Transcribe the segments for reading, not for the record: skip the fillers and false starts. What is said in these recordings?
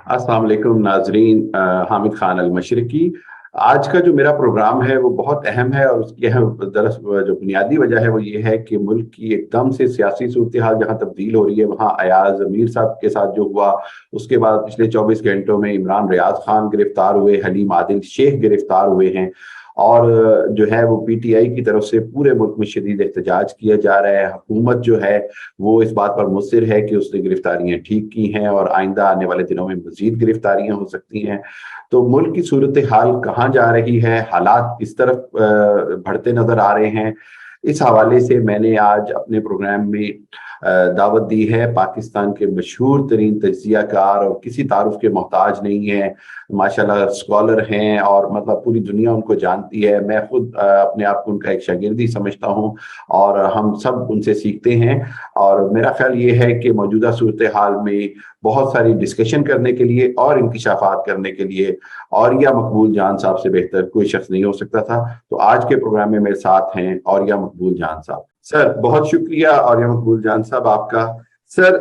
अस्सलाम वालेकुम नाजरीन। हामिद खान अल मशरिकी। आज का जो मेरा प्रोग्राम है वो बहुत अहम है और उसकी अहम दरअसल जो बुनियादी वजह है वो ये है कि मुल्क की एकदम से सियासी सूरत हाल जहाँ तब्दील हो रही है, वहाँ अयाज मीर साहब के साथ जो हुआ, उसके बाद पिछले 24 घंटों में इमरान रियाज खान गिरफ्तार हुए, हलीम आदिल शेख गिरफ्तार हुए हैं। और जो है वो पीटीआई की तरफ से पूरे मुल्क में शदीद एहतजाज किया जा रहा है। हुकूमत जो है वो इस बात पर मुस्तिर है कि उसने गिरफ्तारियां ठीक की हैं और आइंदा आने वाले दिनों में मजीद गिरफ्तारियां हो सकती हैं। तो मुल्क की सूरत हाल कहाँ जा रही है, हालात किस तरफ बढ़ते नजर आ रहे हैं, इस हवाले से मैंने आज अपने प्रोग्राम में दावत दी है। पाकिस्तान के मशहूर तरीन तज्जियाकार और किसी तारुफ के मोहताज नहीं है, माशाल्लाह स्कॉलर हैं और मतलब पूरी दुनिया उनको जानती है। मैं खुद अपने आप को उनका एक शागिर्दी समझता हूँ और हम सब उनसे सीखते हैं। और मेरा ख्याल ये है कि मौजूदा सूरत हाल में बहुत सारी डिस्कशन करने के लिए और इंकिशाफात करने के लिए औरिया मकबूल जान साहब से बेहतर कोई शख्स नहीं हो सकता था। तो आज के प्रोग्राम में मेरे साथ हैं औरिया मकबूल जान साहब। सर बहुत शुक्रिया औरिया मकबूल जान साहब आपका। सर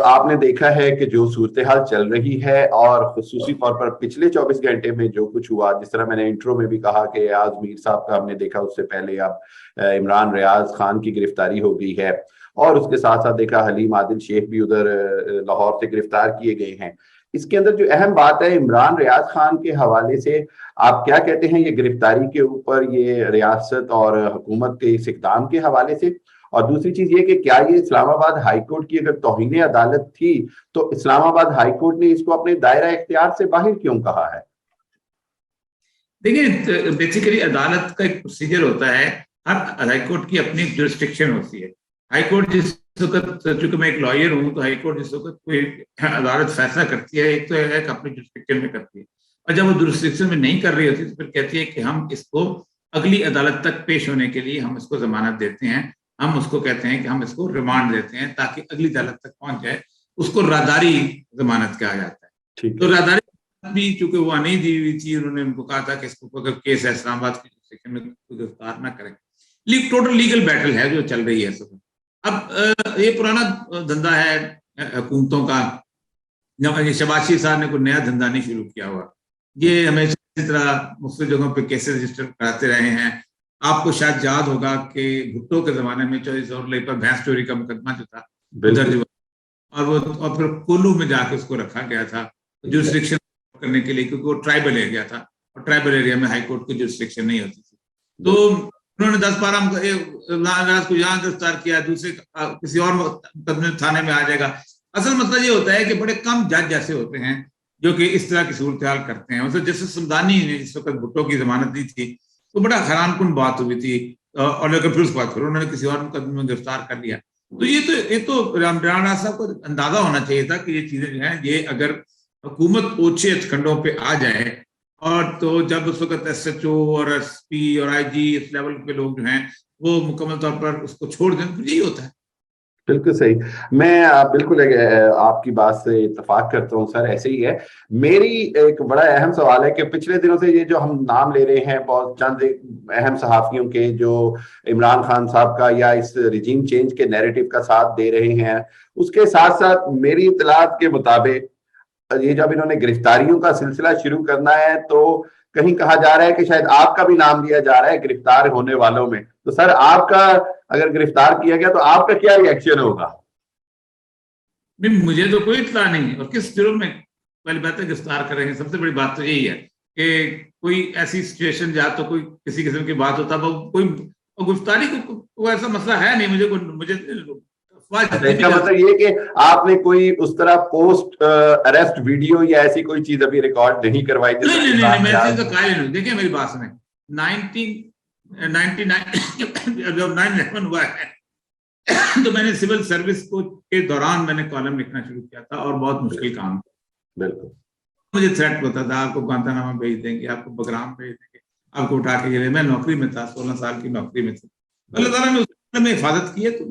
आपने देखा है कि जो सूरत हाल चल रही है और खुसूसी तौर पर पिछले 24 घंटे में जो कुछ हुआ, जिस तरह मैंने इंट्रो में भी कहा कि आज मीर साहब का हमने देखा, उससे पहले अब इमरान रियाज खान की गिरफ्तारी हो गई है और उसके साथ साथ देखा हलीम आदिल शेख भी उधर लाहौर से गिरफ्तार किए गए हैं। इसके अंदर जो अहम बात है इमरान रियाज खान के हवाले से, आप क्या कहते हैं ये गिरफ्तारी के ऊपर, ये रियासत और हुकूमत के इस इकदाम के हवाले से? और दूसरी चीज ये कि क्या ये इस्लामाबाद हाई कोर्ट की अगर तौहीन अदालत थी तो इस्लामाबाद हाई कोर्ट ने इसको अपने दायरा इख्तियार से बाहर क्यों कहा है? देखिए, बेसिकली अदालत का एक प्रोसीजर होता है। हर हाई कोर्ट की अपनी जुरिस्डिक्शन होती है। हाई कोर्ट जिस वक्त, चूंकि मैं एक लॉयर हूं, तो हाई कोर्ट जिस वक्त कोई अदालत फैसला करती है, एक तो है कि अपनी जुरिस्डिक्शन में करती है, और जब वो जुरिस्डिक्शन में नहीं कर रही होती तो फिर कहती है कि हम इसको अगली अदालत तक पेश होने के लिए हम इसको जमानत देते हैं। हम उसको कहते हैं कि हम इसको रिमांड देते हैं ताकि अगली अदालत तक पहुंच जाए। उसको रादारी जमानत कहा जाता है। ठीक तो है। रादारी भी चूंकि वो नहीं दी हुई थी, उन्होंने उनको कहा था कि इसको अगर केस है इस्लामाबाद की जुरिस्डिक्शन में गिरफ्तार ना करें। टोटल लीगल बैटल है जो चल रही है इस वक्त। अब ये पुराना धंधा है हुकूमतों का। ये शबाशी साहब ने कोई नया धंधा नहीं शुरू किया हुआ। ये हमेशा इस तरह मुख्तलिफ जगहों पे केसेस रजिस्टर कराते रहे हैं। आपको शायद याद होगा कि भुट्टो के जमाने में चोरी जोरले पर भैंस चोरी का मुकदमा जो था वो दर्ज हुआ, और फिर कोल्लू में जाके उसको रखा गया था जुरिस्डिक्शन करने के लिए, क्योंकि वो ट्राइबल एरिया था और ट्राइबल एरिया में हाई कोर्ट की जुरिस्डिक्शन नहीं होती थी। तो उन्होंने 10-12 को यहाँ गिरफ्तार किया, दूसरे किसी और मुकदमे थाने में आ जाएगा। असल मसला ये होता है कि बड़े कम जज ऐसे होते हैं जो कि इस तरह की सूरत हाल करते हैं। मतलब जैसे समदानी ने जिस वक्त भुट्टो की जमानत दी थी तो बड़ा हैरानकुन बात हुई थी, और लेकिन फिर उसके बाद फिर उन्होंने किसी और मुकदमे में गिरफ्तार कर लिया। तो ये तो इमरान साहब को अंदाजा होना चाहिए था कि ये चीजें जो है, ये अगर हुकूमत ओछे खंडों पे आ जाए, और तो जब उस वक्त एसएचओ और एसपी और आईजी इस लेवल के लोग जो हैं वो मुकम्मल तौर पर उसको छोड़ दें, तो यही होता है। बिल्कुल सही। मैं बिल्कुल आपकी बात से इत्तेफाक करता हूँ सर, ऐसे ही है। मेरी एक बड़ा अहम सवाल है कि पिछले दिनों से ये जो हम नाम ले रहे हैं बहुत चंद अहम सहाफियों के, जो इमरान खान साहब का या इस रिजीम चेंज के नैरेटिव का साथ दे रहे हैं, उसके साथ साथ मेरी इतलात के मुताबिक ये जब इन्होंने गिरफ्तारियों का सिलसिला शुरू करना है तो कहीं कहा जा रहा है कि शायद आपका भी नाम लिया जा रहा है गिरफ्तार होने वालों में। तो सर आपका अगर गिरफ्तार किया गया तो आपका क्या रिएक्शन होगा? नहीं, मुझे तो कोई इत्तला नहीं, और किस जुर्म में पहली बात है गिरफ्तार करेंगे। सबसे बड़ी बात तो यही है कि कोई ऐसी सिचुएशन या तो कोई किसी किस्म की बात होता, वो कोई गिरफ्तारी को ऐसा मसला है नहीं। मुझे अच्छा, इसका मतलब ये कि आपने कोई उस तरह पोस्ट अरेस्ट वीडियो या ऐसी कोई चीज अभी रिकॉर्ड नहीं करवाई? नहीं, मैं चीज तो कायल नहीं। देखिए मेरी बात सुने, 1999 जब 9/11 हुआ है तो मैंने सिविल सर्विस को के दौरान मैंने कॉलम लिखना शुरू किया था, और बहुत मुश्किल काम। बिल्कुल। मुझे थ्रेट होता था, आपको ग्वांतानामो भेज देंगे, आपको बगराम भेज देंगे, आपको उठा के ये। मैं नौकरी में था, 16 साल की नौकरी में थी। अल्लाह ताला ने उसमें में हिफाजत की है। तो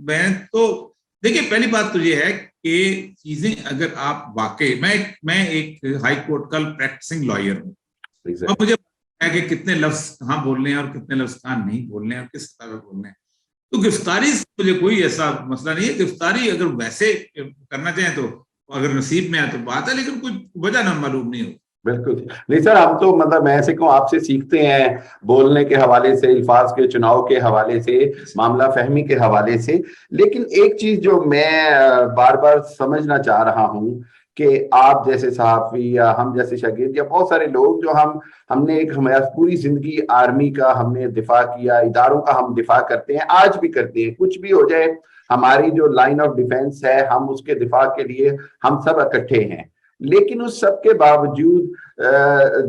मैं तो देखिए, पहली बात तो ये है कि चीजें अगर आप वाकई, मैं एक हाई कोर्ट का प्रैक्टिसिंग लॉयर हूँ, और मुझे है कि कितने लफ्ज कहाँ बोलने हैं और कितने लफ्ज कहाँ नहीं बोलने हैं और किस तरह बोलने हैं। तो गिरफ्तारी से मुझे कोई ऐसा मसला नहीं है। गिरफ्तारी अगर वैसे करना चाहें तो अगर नसीब में है तो बात है, लेकिन कोई वजह ना मालूम नहीं हो। बिल्कुल नहीं सर, हम तो मतलब मैं ऐसे कहूँ आपसे सीखते हैं, बोलने के हवाले से, अल्फाज के चुनाव के हवाले से, मामला फहमी के हवाले से। लेकिन एक चीज जो मैं बार बार समझना चाह रहा हूँ कि आप जैसे सहाफी या हम जैसे शागिर्द या बहुत सारे लोग जो हमने एक हमारी पूरी जिंदगी आर्मी का हमने दिफा किया, इदारों का हम दिफा करते हैं, आज भी करते हैं, कुछ भी हो जाए हमारी जो लाइन ऑफ डिफेंस है हम उसके दिफा के लिए हम सब इकट्ठे हैं। लेकिन उस सब के बावजूद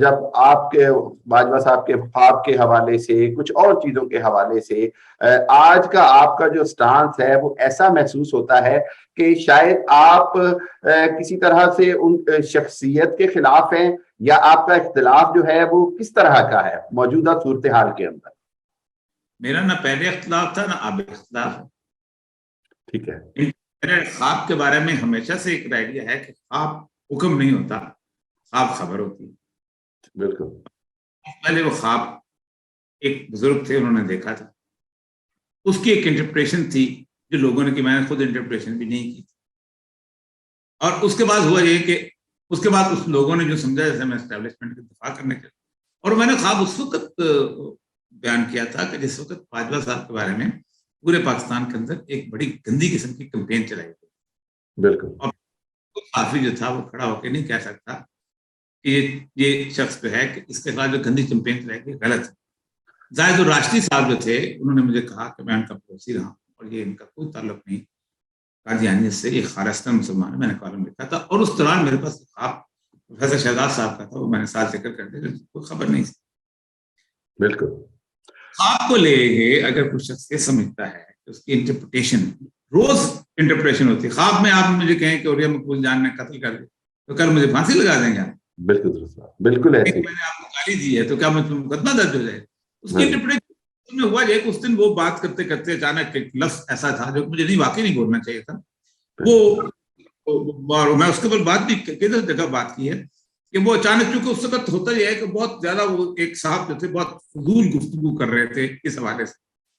जब आपके बाजवा साहब के ख्वाब के हवाले से, कुछ और चीजों के हवाले से आज का आपका जो स्टांस है वो ऐसा महसूस होता है कि शायद आप किसी तरह से उन शख्सियत के खिलाफ हैं, या आपका इख्तिलाफ जो है वो किस तरह का है मौजूदा सूरत हाल के अंदर? मेरा ना पहले इख्तिलाफ था ना अब इख्तिलाफ है। ठीक है। मेरे ख्वाब के बारे में हमेशा से एक आइडिया है कि ख्वाब हुक्म नहीं होता, ख्वाब खबर होती है। बिल्कुल। पहले वो ख्वाब एक बुजुर्ग थे, उन्होंने देखा था, उसकी एक इंटरप्रिटेशन थी जो लोगों ने की, मैंने खुद इंटरप्रिटेशन भी नहीं की। और उसके बाद हुआ ये कि उसके बाद उस लोगों ने जो समझा जैसे मैं एस्टेब्लिशमेंट का दफा करने के, और मैंने ख्वाब उस वक्त बयान किया था कि जिस वक्त बाजवा साहब के बारे में पूरे पाकिस्तान के अंदर एक बड़ी गंदी किस्म की कैंपेन चलाई गई। बिल्कुल। और काफी जो था वो खड़ा होकर नहीं कह सकता कि ये शख्स जो है कि इसके बाद जो गंदी कैंपेन चलाई गई गलत है। जाहिद राष्ट्रीय साहब जो थे उन्होंने मुझे कहा कि मैं उनका पड़ोसी रहा और ये इनका कोई ताल्लुक नहीं कादियानियत से, ये खालिस्तान मुसलमान है। मैंने कॉलम लिखा था और उस दौरान मेरे पास ख्वाब प्रोफेसर शहजाद साहब का था, वो मैंने साथ जिक्र कर दिया, कोई खबर नहीं थी। बिल्कुल। ख्वाब को लेके अगर कुछ शख्स ये समझता है कि उसकी इंटरप्रिटेशन, रोज इंटरप्रिटेशन होती है। ख्वाब में आप मुझे कहें कि औरिया मकबूल जान ने कत्ल कर दिया तो कल मुझे फांसी लगा देंगे आप। बिल्कुल बिल्कुल ऐसे। मैंने आपको गाली दी है तो क्या मुझ पर मुकदमा दर्ज हो जाए? उसकी हाँ। इंटरप्रिटेशन में हुआ ये कि उस दिन वो बात करते करते अचानक एक लफ्ज ऐसा था जो मुझे नहीं, वाकई नहीं बोलना चाहिए था वो। और मैं उसके ऊपर बात भी किधर जगह बात की है कि वो अचानक, चूंकि उस वक्त होता यह है कि बहुत ज्यादा वो एक साहब जो थे बहुत फजूल गुफ्तगू कर रहे थे इस हवाले से,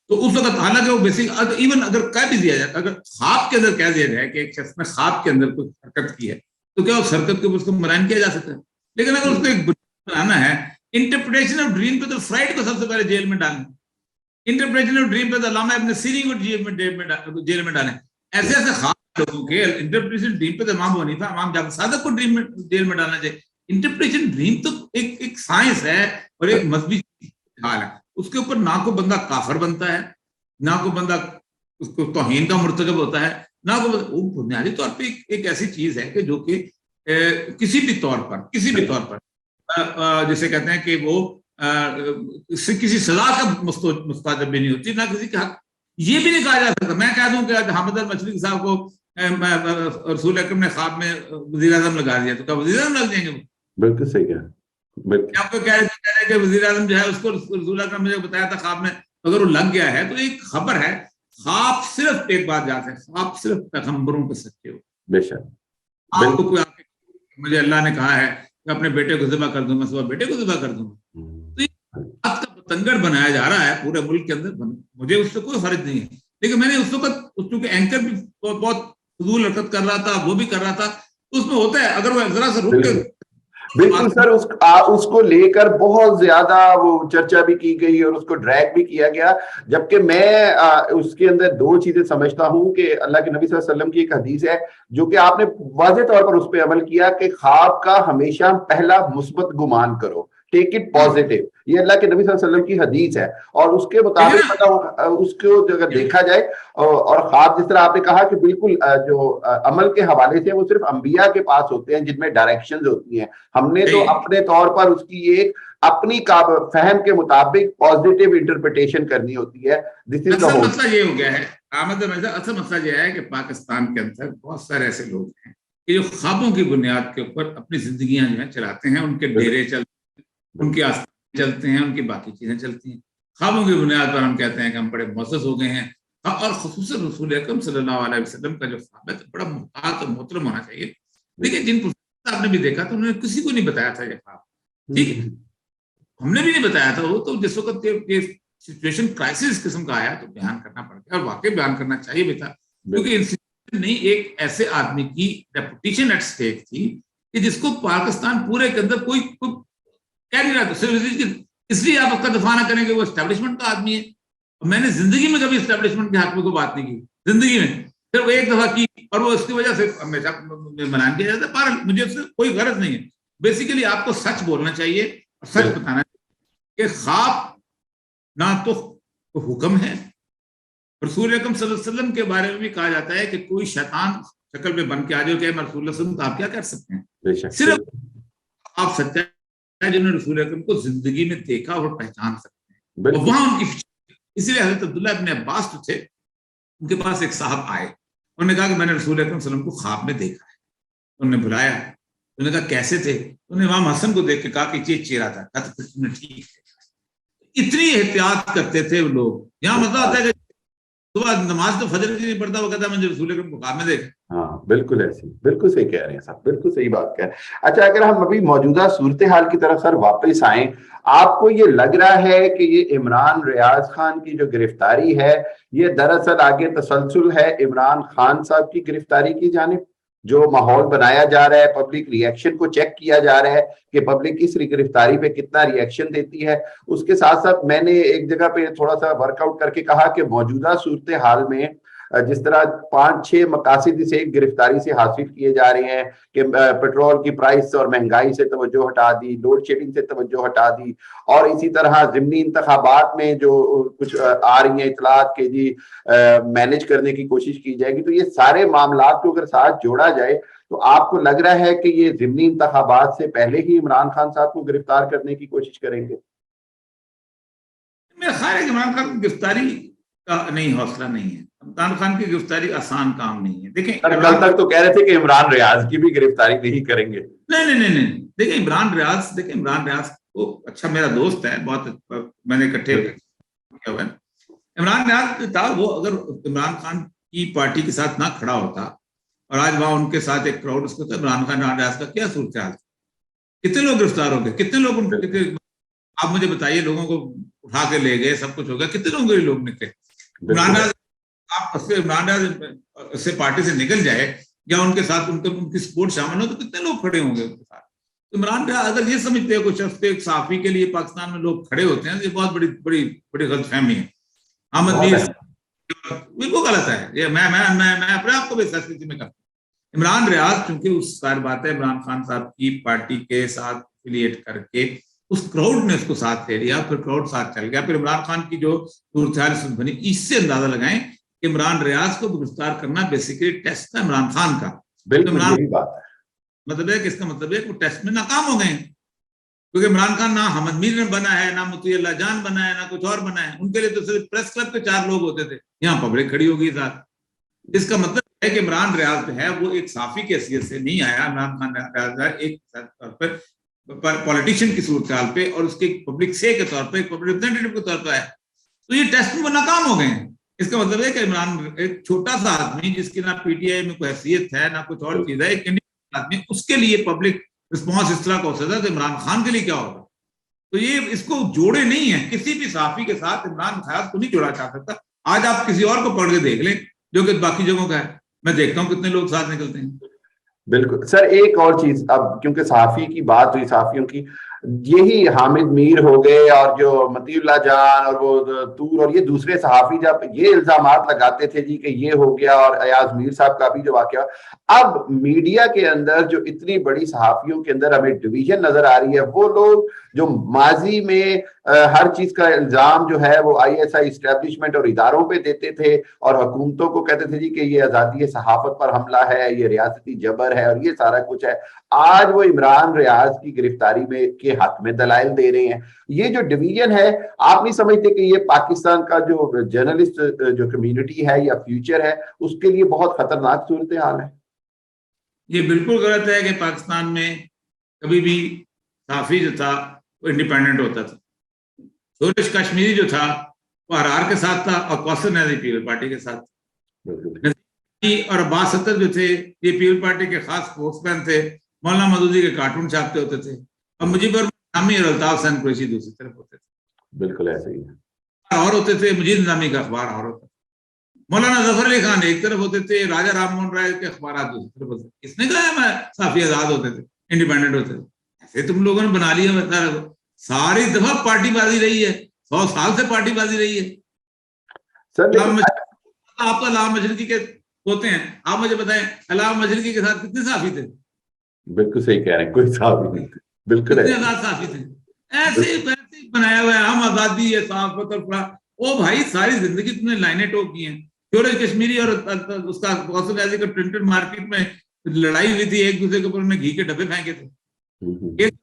तो उस वक्त हालांकि वो बेसिक इवन अगर कह भी दिया जाए, अगर ख्वाब के अंदर कह दिया जाए कि एक शख्स ने ख्वाब के अंदर कुछ हरकत की है तो क्या उस हरकत के ऊपर उसको मलाइन किया जा सकता है। लेकिन अगर उसको एक बनाना है, इंटरप्रिटेशन ऑफ ड्रीम पे तो फ्राइड को सबसे पहले जेल में डालें, इंटरप्रिटेशन ऑफ ड्रीम पे तो अल्लामा इब्न सीरीन को जेल में डालें। ऐसे ऐसे खास लोगों के इंटरप्रिटेशन ड्रीम पे तो इमाम हनीफा, इमाम जाफर सादिक को जेल में डालना चाहिए। इंटरप्रिटेशन ड्रीम तो एक साइंस है और एक मजहबी हाल है, उसके ऊपर ना को बंदा काफर बनता है, ना को बंदा उसको तौहीन का मुर्तकब होता है, ना को वो बुनियादी तौर पे एक ऐसी चीज है कि जो कि किसी भी तौर पर जैसे कहते हैं कि वो किसी सजा का मुस्ताजब भी नहीं होती, ना किसी का हक। ये भी नहीं कहा जा सकता, मैं कह दूं कि हामिद अल मशरिकी साहब को रसूल अकरम ने ख्वाब में वजीर आजम लगा दिया तो क्या वजीर आजम लग जाएंगे? बिल्कुल सही कहा। आपको कह रहे हैं कि वजीर आजम जो है उसको रसूल अकरम ने बताया था ख्वाब में, अगर वो लग गया है तो एक खबर है। ख्वाब सिर्फ एक बात याद है, ख्वाब सिर्फ पैगंबरों के सच्चे हो। बेशक। आपको कोई मुझे अल्लाह ने कहा है कि अपने बेटे को ज़िबा कर दूं, मैं सुबह बेटे को ज़िबा कर दूंगा, तो ये बात का बतंगड़ बनाया जा रहा है पूरे मुल्क के अंदर। मुझे उससे कोई फर्क नहीं है, लेकिन मैंने उस वक्त चूंकि एंकर भी बहुत फजूल हरकत कर रहा था, वो भी कर रहा था, तो उसमें होता है अगर वो जरा सा रुक के बिल्कुल सर, उसको लेकर बहुत ज्यादा वो चर्चा भी की गई और उसको ड्रैग भी किया गया। जबकि मैं उसके अंदर दो चीजें समझता हूं कि अल्लाह के नबी सल्लल्लाहु अलैहि वसल्लम की एक हदीस है जो कि आपने वाज़ेह तौर पर उस पर अमल किया कि ख्वाब का हमेशा पहला मुस्बत गुमान करो, टेक इट पॉजिटिव। ये अल्लाह के नबी सल्लल्लाहु अलैहि वसल्लम की हदीस है और उसके मुताबिक उसको अगर देखा जाए और ख्वाब जिस तरह आपने कहा कि बिल्कुल जो अमल के हवाले से वो सिर्फ अंबिया के पास होते हैं जिनमें डायरेक्शंस होती हैं। हमने तो अपने तौर पर उसकी एक अपनी फहम के मुताबिक पॉजिटिव इंटरप्रिटेशन करनी होती है। This is the whole. मसला ये हो गया है असल मसला यह है कि पाकिस्तान के अंदर बहुत सारे ऐसे लोग हैं कि जो ख्वाबों की बुनियाद के ऊपर अपनी जिंदगियां जो है चलाते हैं, उनके डेरे चलते हैं, उनकी आस्थान चलते हैं, उनकी बाकी चीजें चलती हैं। ख्वाबों की बुनियाद पर हम कहते हैं कि हम बड़े मुअज़्ज़ज़ हो गए हैं, और खुसूसन रसूल अकरम सल्लल्लाहु अलैहि वसल्लम का जो ख्वाब है तो बड़ा मुहतात और मोहतरम होना चाहिए। देखिए जिन आपने भी देखा तो उन्होंने किसी को नहीं बताया था ये ख्वाब, ठीक है, हमने भी नहीं बताया था। वो तो जिस वक्त ये सिचुएशन क्राइसिस किस्म का आया तो बयान करना पड़ गया और वाकई बयान करना चाहिए भी था, क्योंकि नहीं, एक ऐसे आदमी की रेपुटेशन एट स्टेक थी कि जिसको पाकिस्तान पूरे के अंदर कोई कह नहीं रहा था। सिर्फ इसलिए आप उसका दफा ना करें कि वो एस्टेब्लिशमेंट का आदमी है। मैंने जिंदगी में कभी एस्टेब्लिशमेंट के हक में कोई बात नहीं की, जिंदगी में। फिर वो एक दफा की और वो उसकी वजह से हमेशा बयान किया जाता है। पर मुझे उससे कोई गरज नहीं है। बेसिकली आपको सच बोलना चाहिए और सच बताना चाहिए कि ख्वाब ना तो हुक्म है। रसूल अकरम सल्लल्लाहु अलैहि वसल्लम के बारे में भी कहा जाता है कि कोई शैतान शक्ल में बन के आ जाओ कि मैं रसूल सल्लल्लाहु अलैहि वसल्लम, तो आप क्या कर सकते हैं? सिर्फ आप सच्चा है जिन्होंने रसूल अकरम को जिंदगी में देखा और पहचान सकते हैं। और वहां उनकी, इसीलिए हजरत अब्दुल्लाह इब्न अब्बास जो थे, उनके पास एक साहब आए, उन्होंने कहा कि मैंने रसूल अकरम सल्लल्लाहु अलैहि वसल्लम को ख्वाब में देखा है। उन्होंने बुलाया, उन्होंने कहा कैसे थे? उन्होंने इमाम हसन को देख के कहा कि ये चेहरा था। कहा तो तुमने ठीक है। इतनी एहतियात करते थे वो लोग। यहाँ मतलब आता है कि सुबह नमाज तो फजर की नहीं पढ़ता, वो कहता मुझे रसूल अकरम को ख्वाब में देखा। हाँ बिल्कुल ऐसी, बिल्कुल सही कह रहे हैं साहब, बिल्कुल सही बात कह रहे हैं। अच्छा, अगर हम अभी मौजूदा सूरत हाल की तरफ सर वापस आए, आपको ये लग रहा है कि ये इमरान रियाज खान की जो गिरफ्तारी है, ये दरअसल आगे तसलसल है इमरान खान साहब की गिरफ्तारी की जानिब? जो माहौल बनाया जा रहा है, पब्लिक रिएक्शन को चेक किया जा रहा है कि पब्लिक इस गिरफ्तारी पे कितना रिएक्शन देती है। उसके साथ साथ मैंने एक जगह पे थोड़ा सा वर्कआउट करके कहा कि मौजूदा सूरत हाल में जिस तरह 5-6 मकासद से गिरफ्तारी से हासिल किए जा रहे हैं कि पेट्रोल की प्राइस और महंगाई से तवज्जो हटा दी, लोड शेडिंग से तवज्जो हटा दी, और इसी तरह ज़िमनी इंतखाबात में जो कुछ आ रही हैं इतलात के जी मैनेज करने की कोशिश की जाएगी। तो ये सारे मामला को अगर साथ जोड़ा जाए तो आपको लग रहा है कि ये ज़िमनी इंतखाबात से पहले ही इमरान खान साहब को गिरफ्तार करने की कोशिश करेंगे? मेरा ख्याल है कि इमरान खान की गिरफ्तारी का नहीं, हौसला नहीं है। इमरान खान की गिरफ्तारी आसान काम नहीं है। देखें, कल तक तो कह रहे थे कि इमरान रियाज की भी गिरफ्तारी नहीं करेंगे। नहीं। देखिए इमरान रियाज को, अच्छा मेरा दोस्त है, बहुत मैंने इकट्ठे किया हुआ है। इमरान रियाज था, वो अगर इमरान खान की पार्टी के साथ ना खड़ा होता और आज वहां उनके साथ एक क्राउड उसको, तो इमरान खान रियाज का क्या सूरत हाल? कितने लोग गिरफ्तार हो गए? कितने लोग आप मुझे बताइए, लोगों को उठा के ले गए, सब कुछ हो गया, कितने लोग निकले? इमरान रियाज, आप इमरान रियाज से पार्टी से निकल जाए या उनके साथ उनकी सपोर्ट शामिल हो तो कितने लोग खड़े होंगे उनके साथ? तो इमरान रियाज अगर ये समझते हैं कुछ हफ्ते एक सहाफी के लिए पाकिस्तान में लोग खड़े होते हैं, ये बहुत बड़ी बड़ी बड़ी गलतफहमी है। अहमद मीर बिल्कुल गलत है ये। मैं अपने आप को भी सच में करता। इमरान रियाज चूंकि उस सारी बात है, इमरान खान साहब की पार्टी के साथ एफिलिएट करके उस क्राउड ने उसको साथ ले लिया, फिर क्राउड साथ चल गया, फिर इमरान खान की जो सूरत बनी, इससे अंदाजा लगाएं कि इमरान रियाज को गिरफ्तार करना बेसिकली टेस्ट था इमरान खान का। बिल्कुल यही बात है। मतलब है कि इसका मतलब है कि वो टेस्ट में नाकाम हो गए, क्योंकि इमरान खान ना अहमद मीर ने बना है, ना मुती अल्लाह जान बना है, ना कुछ और बना है। उनके लिए तो सिर्फ प्रेस क्लब के 4 लोग होते थे, यहाँ पब्लिक खड़ी होगी साथ। इसका मतलब है कि इमरान रियाज है वो एक साफी की हैसियत से नहीं आया। इमरान खान रियाज एक तौर पर पॉलिटिशियन की सूरत हाल पे और उसके पब्लिक से के तौर पे, पब्लिक रिप्रेजेंटेटिव के तौर पर आया, तो ये टेस्ट में नाकाम हो गए हैं। इसका मतलब है कि इमरान एक छोटा सा आदमी जिसकी ना पीटीआई में कोई हैसियत है ना कुछ और चीज है, एक इंडियन आदमी, उसके लिए पब्लिक रिस्पॉन्स इस तरह का हो सकता है, तो इमरान खान के लिए क्या होगा? तो ये इसको जोड़े नहीं है, किसी भी साफी के साथ इमरान खान को नहीं जोड़ा जा सकता। आज आप किसी और को पढ़ के देख लें जो कि बाकी जगहों का है, मैं देखता हूँ कितने लोग साथ निकलते हैं। बिल्कुल सर, एक और चीज, अब क्योंकि सहाफी की बात हुई, सहाफियों की, यही हामिद मीर हो गए और जो मतीउल्लाह जान और वो तूर और ये दूसरे सहाफी जब ये इल्जामात लगाते थे जी कि ये हो गया, और अयाज मीर साहब का भी जो वाकया, अब मीडिया के अंदर जो इतनी बड़ी सहाफियों के अंदर हमें डिवीजन नजर आ रही है, वो लोग जो माजी में हर चीज का इल्जाम जो है वो आईएसआई इस्टेब्लिशमेंट और इदारों पे देते थे और हुकूमतों को कहते थे जी कि ये आजादी सहाफत पर हमला है, ये रियासती जबर है और ये सारा कुछ है, आज वो इमरान रियाज की गिरफ्तारी में के हक में दलाइल दे रहे हैं। ये जो डिवीजन है, आप नहीं समझते कि ये पाकिस्तान का जो जर्नलिस्ट जो कम्युनिटी है या फ्यूचर है उसके लिए बहुत खतरनाक सूरत हाल है? ये बिल्कुल गलत है कि पाकिस्तान में कभी भी सहाफी जो था वो इंडिपेंडेंट होता था। सूरज कश्मीरी जो था वो हरार के साथ था और कौसर नजरी पीपल पार्टी के साथ, और अब्बास सत्तर जो थे ये पीपल पार्टी के खास स्पोक्समैन थे, मौलाना मदूदी के कार्टून छापते होते थे, और मुजीबर निजामी और अल्ताफ हुसैन कुरैशी दूसरी तरफ होते थे। बिल्कुल ऐसे ही है। और होते थे, मुजीब निजामी का अखबार और होता था। मौलाना जफर अली खान एक तरफ होते थे, राजा राम मोहन राय के अखबार दूसरी तरफ होते थे। किसने कहा मैं साफी आजाद होते थे, इंडिपेंडेंट होते थे? ऐसे तुम लोगों ने बना लिया। मतलब सारी दफा पार्टीबाजी रही है, 100 साल से पार्टीबाजी रही है। आप तो अलामा मशरिकी के होते हैं, आप मुझे बताएं अलामा मशरिकी के साथ कितने साफी थे? बिल्कुल सही कह रहे हैं, कोई साफी नहीं थे, बिल्कुल कितने आजाद साफी थे? ऐसे वैसे बनाया हुआ है, हम आजादी है साफत और फला। ओ भाई सारी जिंदगी तुमने लाइनें टोक की हैं। फिरोज कश्मीरी और उसका गौसुल गाजी का प्रिंटेड मार्केट में लड़ाई हुई थी, एक दूसरे के ऊपर उन्होंने घी के डब्बे फेंके थे। एक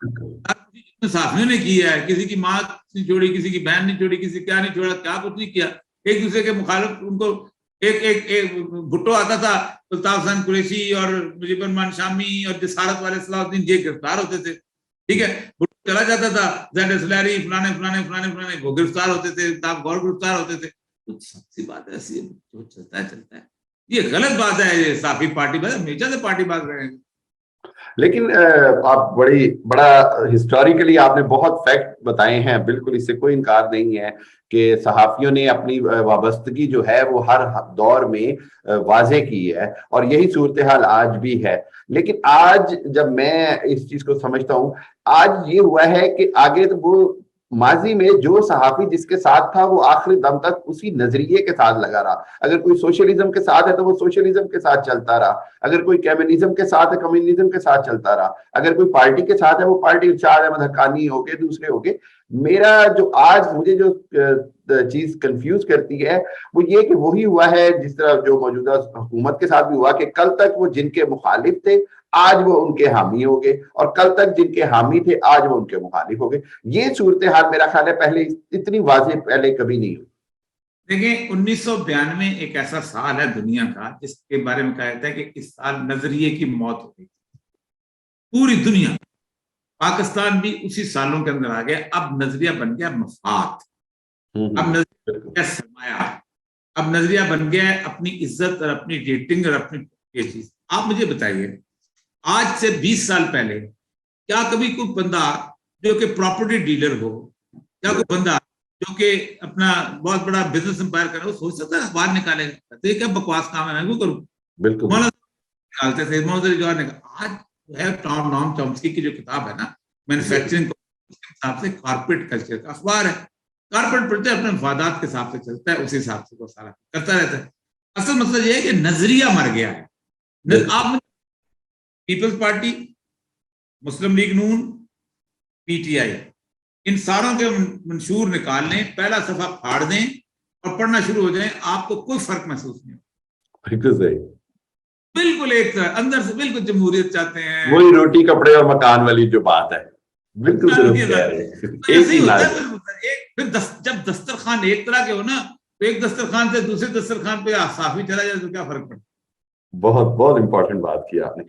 साफियों ने किया है, किसी की माँ नहीं छोड़ी, किसी की बहन नहीं छोड़ी, किसी क्या नहीं छोड़ा, क्या कुछ नहीं किया। एक दूसरे के मुखालिफ उनको एक भुट्टो आता था, अल्ताफ हसन कुरैशी और मुजीबर रहमान शामी और जिसारत वाले सलाहुद्दीन ये गिरफ्तार होते थे। ठीक है, भुट्टो चला जाता था, ज़ैड असलारी फलाने फलाने फलाने फलाने वो गिरफ्तार होते थे, अल्ताफ गौर गिरफ्तार होते थे। तो सबसे बात ऐसी है, जो चलता है चलता है। ये गलत बात है, ये साफी पार्टीबाज हमेशा से पार्टीबाज रहे हैं। लेकिन आप बड़ा हिस्टोरिकली आपने बहुत फैक्ट बताए हैं, बिल्कुल इससे कोई इनकार नहीं है कि सहाफियों ने अपनी वाबस्तगी जो है वो हर दौर में वाजे की है, और यही सूरत हाल आज भी है। लेकिन आज जब मैं इस चीज को समझता हूँ, आज ये हुआ है कि आगे तो वो माजी में जो सहाफी जिसके साथ था वो आखिरी दम तक उसी नजरिए के साथ लगा रहा। अगर कोई सोशलिज्म के साथ है तो वो सोशलिज्म के साथ चलता रहा, अगर कोई कम्युनिज्म के साथ है कम्युनिज्म के साथ चलता रहा, अगर कोई पार्टी के साथ है वो पार्टी चार अहमद हक्कानी हो गए, दूसरे हो गए। मेरा जो आज मुझे जो चीज कंफ्यूज करती है वो ये कि वही हुआ है जिस तरह जो मौजूदा हुकूमत के साथ भी हुआ कि कल तक वो जिनके मुखालिफ थे आज वो उनके हामी हो गए, और कल तक जिनके हामी थे आज वो उनके मुखालिफ हो गए। ये सूरत हाल मेरा ख्याल है पहले इतनी वाज़ेह पहले कभी नहीं हुई। देखिए 1992 एक ऐसा साल है दुनिया का जिसके बारे में कहा जाता है कि इस साल नजरिए की मौत हो गई। पूरी दुनिया, पाकिस्तान भी उसी सालों के अंदर आ गया। अब नजरिया बन गया मफाद, अब नजरिया बन गया सरमाया, अब नजरिया बन गया अपनी इज्जत और अपनी रेटिंग और अपनी ये चीज। आप मुझे बताइए, आज से 20 साल पहले क्या कभी कोई बंदा जो कि प्रॉपर्टी डीलर हो, क्या कोई बंदा जो कि अपना बहुत बड़ा बिजनेस एम्पायर करे, वो सोच सकता है बाहर निकालेगा? तो ये क्या बकवास काम है, मैं क्यों करूं? बिल्कुल निकालते थे जवाहर ने। आज है टॉम नॉम चॉम्स्की की जो किताब है ना, मैन्युफैक्चरिंग, उसके हिसाब से कॉर्पोरेट कल्चर का अखबार है। कॉर्पोरेट पढ़ते अपने मफादात के हिसाब से चलता है, उसी हिसाब से वो सारा करता रहता है। असल मसला ये है कि नजरिया मर गया है। आप पीपल्स पार्टी, मुस्लिम लीग नून, पीटीआई, इन सारों के मंशूर निकाल लें, पहला सफा फाड़ दें और पढ़ना शुरू हो जाए, आपको कोई फर्क महसूस नहीं होगा। बिल्कुल सही, बिल्कुल एक तरह अंदर से बिल्कुल जमहूरियत चाहते हैं, वही रोटी कपड़े और मकान वाली जो बात है, बिल्कुल एक ही होता है। जब दस्तरखान एक तरह के हो ना, तो एक दस्तरखान से दूसरे दस्तरखान पे साफी चला जाए तो क्या फर्क पड़ता है? बहुत बहुत इंपॉर्टेंट बात की आपने।